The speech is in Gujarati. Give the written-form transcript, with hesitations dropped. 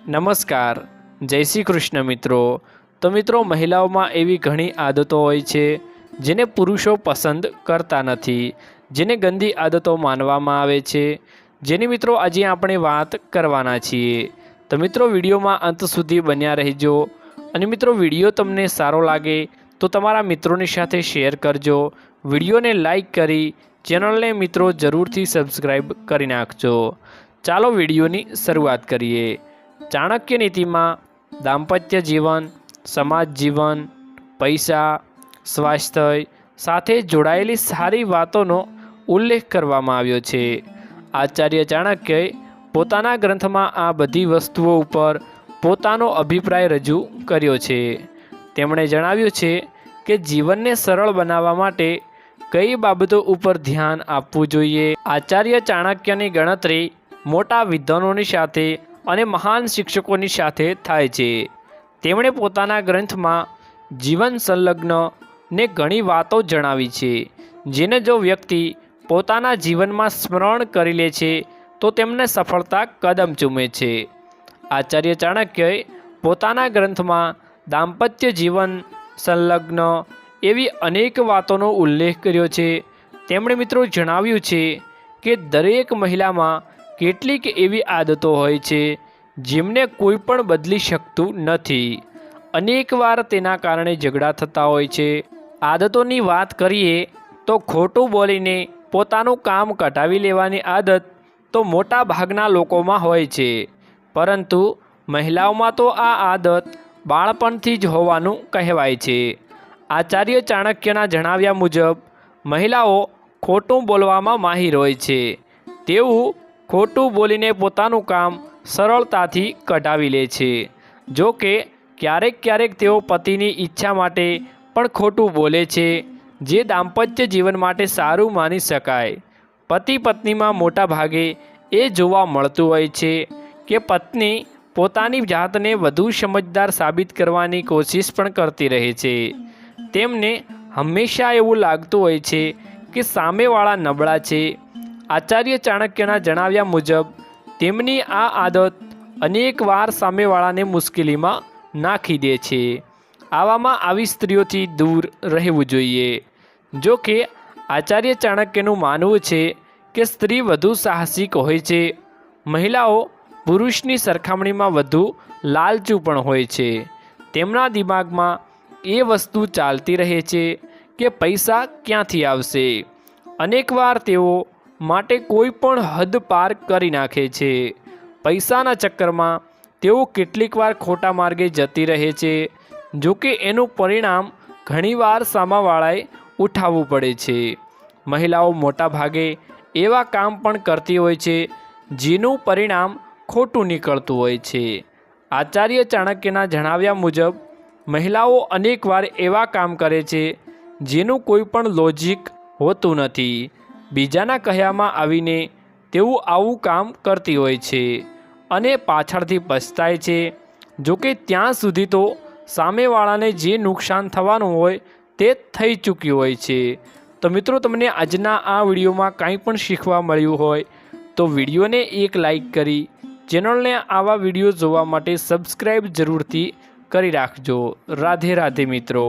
નમસ્કાર, જય શ્રી કૃષ્ણ મિત્રો। તો મિત્રો, મહિલાઓમાં એવી ઘણી આદતો હોય છે જેને પુરુષો પસંદ કરતા નથી, જેને ગંદી આદતો માનવામાં આવે છે, જેની મિત્રો આજે આપણે વાત કરવાના છીએ। તો મિત્રો, વિડીયોમાં અંત સુધી બન્યા રહેજો અને મિત્રો વિડીયો તમને સારો લાગે તો તમારા મિત્રોની સાથે શેર કરજો। વિડીયોને લાઈક કરી ચેનલને મિત્રો જરૂરથી સબસ્ક્રાઈબ કરી નાખજો। ચાલો વિડીયોની શરૂઆત કરીએ। ચાણક્ય નીતિમાં દાંપત્ય જીવન, સમાજ જીવન, પૈસા, સ્વાસ્થ્ય સાથે જોડાયેલી સારી વાતોનો ઉલ્લેખ કરવામાં આવ્યો છે। આચાર્ય ચાણક્યએ પોતાના ગ્રંથમાં આ બધી વસ્તુઓ ઉપર પોતાનો અભિપ્રાય રજૂ કર્યો છે। તેમણે જણાવ્યું છે કે જીવનને સરળ બનાવવા માટે કઈ બાબતો ઉપર ધ્યાન આપવું જોઈએ। આચાર્ય ચાણક્યની ગણતરી મોટા વિદ્વાનોની સાથે અને મહાન શિક્ષકોની સાથે થાય છે। તેમણે પોતાના ગ્રંથમાં જીવન સંલગ્નને ઘણી વાતો જણાવી છે, જેને જો વ્યક્તિ પોતાના જીવનમાં સ્મરણ કરી લે છે તો તેમને સફળતા કદમ ચૂમે છે। આચાર્ય ચાણક્યએ પોતાના ગ્રંથમાં દાંપત્ય જીવન સંલગ્ન એવી અનેક વાતોનો ઉલ્લેખ કર્યો છે। તેમણે મિત્રો જણાવ્યું છે કે દરેક મહિલામાં કેટલીક એવી આદતો હોય છે જેમને કોઈ પણ બદલી શકતું નથી। અનેકવાર તેના કારણે ઝઘડા થતા હોય છે। આદતોની વાત કરીએ તો ખોટું બોલીને પોતાનું કામ કઢાવી લેવાની આદત તો મોટા ભાગના લોકોમાં હોય છે, પરંતુ મહિલાઓમાં તો આ આદત બાળપણથી જ હોવાનું કહેવાય છે। આચાર્ય ચાણક્યના જણાવ્યા મુજબ મહિલાઓ ખોટું બોલવામાં માહિર હોય છે। તેઓ ખોટું બોલીને પોતાનું કામ સરળતાથી કઢાવી લે છે। જો કે ક્યારેક તેઓ પતિની ઈચ્છા માટે પણ ખોટું બોલે છે, જે દાંપત્ય જીવન માટે સારું માની શકાય। પતિ પત્નીમાં મોટા ભાગે એ જોવા મળતું હોય છે કે પત્ની પોતાની જાતને વધુ સમજદાર સાબિત કરવાની કોશિશ પણ કરતી રહે છે। તેમને હંમેશા એવું લાગતું હોય છે કે સામેવાળા નબળા છે। આચાર્ય ચાણક્યના જણાવ્યા મુજબ તેમની આ આદત અનેકવાર સામેવાળાને મુશ્કેલીમાં નાખી દે છે। આવામાં આવી સ્ત્રીઓથી દૂર રહેવું જોઈએ। જો કે આચાર્ય ચાણક્યનું માનવું છે કે સ્ત્રી વધુ સાહસિક હોય છે। મહિલાઓ પુરુષની સરખામણીમાં વધુ લાલચુ પણ હોય છે। તેમના દિમાગમાં એ વસ્તુ ચાલતી રહે છે કે પૈસા ક્યાંથી આવશે। અનેકવાર તેઓ માટે કોઈ પણ હદ પાર કરી નાખે છે। પૈસાના ચક્કરમાં તેઓ કેટલીકવાર ખોટા માર્ગે જતી રહે છે। જો કે એનું પરિણામ ઘણીવાર સામેવાળાએ ઉઠાવવું પડે છે। મહિલાઓ મોટા ભાગે એવા કામ પણ કરતી હોય છે જેનું પરિણામ ખોટું નીકળતું હોય છે। આચાર્ય ચાણક્યના જણાવ્યા મુજબ મહિલાઓ અનેકવાર એવા કામ કરે છે જેનું કોઈ પણ લોજિક હોતું નથી। બીજાના કહ્યામાં આવીને તેઓ આવું કામ કરતી હોય છે અને પાછળથી પછતાય છે। જોકે ત્યાં સુધી તો સામેવાળાને જે નુકસાન થવાનું હોય તે થઈ ચૂક્યું હોય છે। તો મિત્રો, તમને આજના આ વિડીયોમાં કાંઈ પણ શીખવા મળ્યું હોય તો વિડીયોને એક લાઈક કરી ચેનલને આવા વિડીયો જોવા માટે સબસ્ક્રાઈબ જરૂરથી કરી રાખજો। રાધે રાધે મિત્રો।